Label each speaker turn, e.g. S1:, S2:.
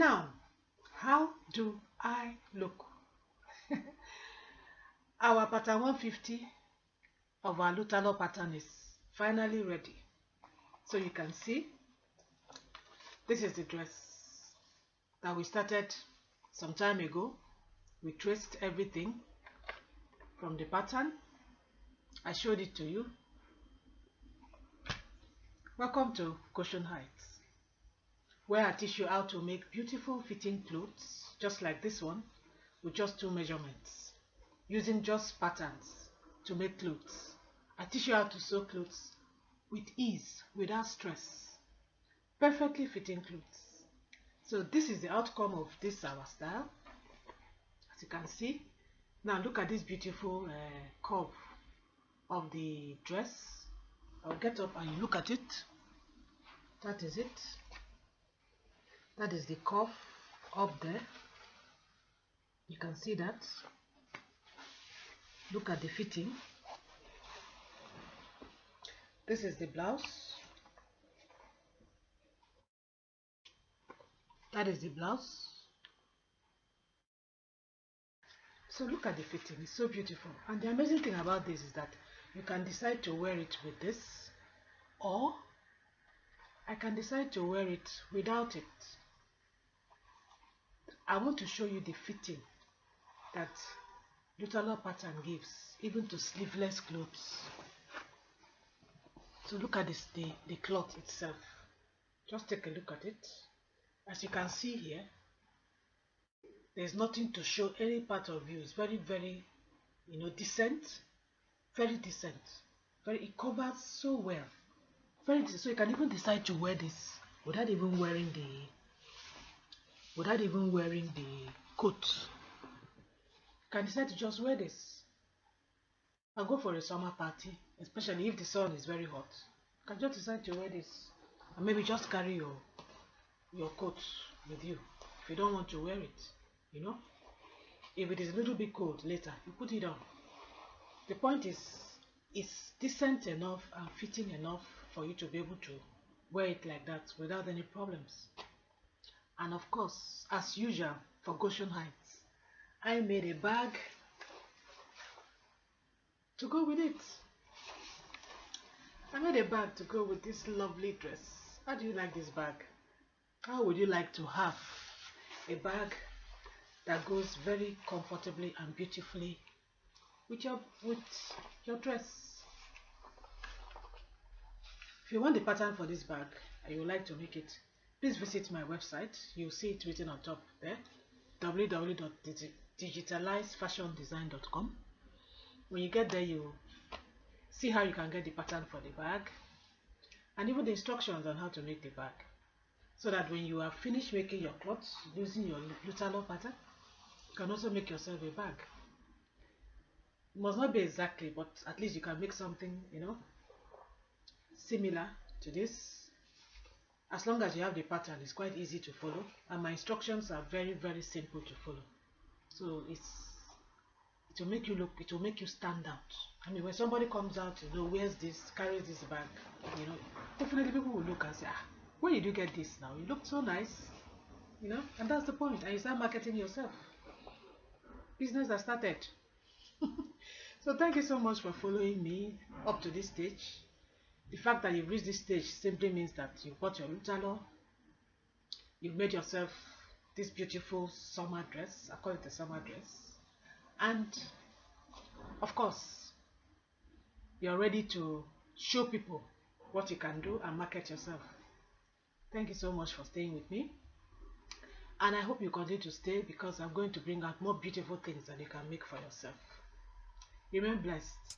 S1: Now, how do I look? Our pattern 150 of our LUTTERLOH pattern is finally ready. So you can see, this is the dress that we started some time ago. We traced everything from the pattern. I showed it to you. Welcome to Cushion Heights, where I teach you how to make beautiful fitting clothes just like this one, with just 2 measurements, using just patterns to make clothes. I teach you how to sew clothes with ease, without stress, perfectly fitting clothes. So this is the outcome of this our style, as you can see. Now look at this beautiful curve of the dress. I'll get up and you look at it. That is it. That is the curve up there. You can see that. Look at the fitting. This is the blouse. That is the blouse. So look at the fitting. It's so beautiful. And the amazing thing about this is that you can decide to wear it with this, or I can decide to wear it without it. I want to show you the fitting that LUTTERLOH pattern gives, even to sleeveless clothes. So look at this, the cloth itself. Just take a look at it. As you can see here, there's nothing to show any part of you. It's very, very, decent. Very decent. It covers so well. Very decent. So you can even decide to wear this without even wearing the coat. You can decide to just wear this and go for a summer party, especially if the sun is very hot. You can just decide to wear this and maybe just carry your coat with you if you don't want to wear it. If it is a little bit cold later, you put it on. The point is, it's decent enough and fitting enough for you to be able to wear it like that without any problems. And of course, as usual for Cushion Heights, I made a bag to go with it. I made a bag to go with this lovely dress. How do you like this bag? How would you like to have a bag that goes very comfortably and beautifully with your dress? If you want the pattern for this bag and you would like to make it, please visit my website. You'll see it written on top there, www.digitalizedfashiondesign.com. When you get there, you see how you can get the pattern for the bag and even the instructions on how to make the bag, so that when you are finished making your clothes using your LUTTERLOH pattern, you can also make yourself a bag. It must not be exactly, but at least you can make something, similar to this. As long as you have the pattern, it's quite easy to follow, and my instructions are very, very simple to follow. So it will make you look, it will make you stand out. I mean, when somebody comes out, wears this, carries this bag, definitely people will look and say, where did you get this now? You look so nice, and that's the point. And you start marketing yourself. Business has started. So thank you so much for following me up to this stage. The fact that you've reached this stage simply means that you bought your LUTTERLOH, you've made yourself this beautiful summer dress. I call it a summer dress. And of course, you're ready to show people what you can do and market yourself. Thank you so much for staying with me. And I hope you continue to stay, because I'm going to bring out more beautiful things that you can make for yourself. Remain blessed.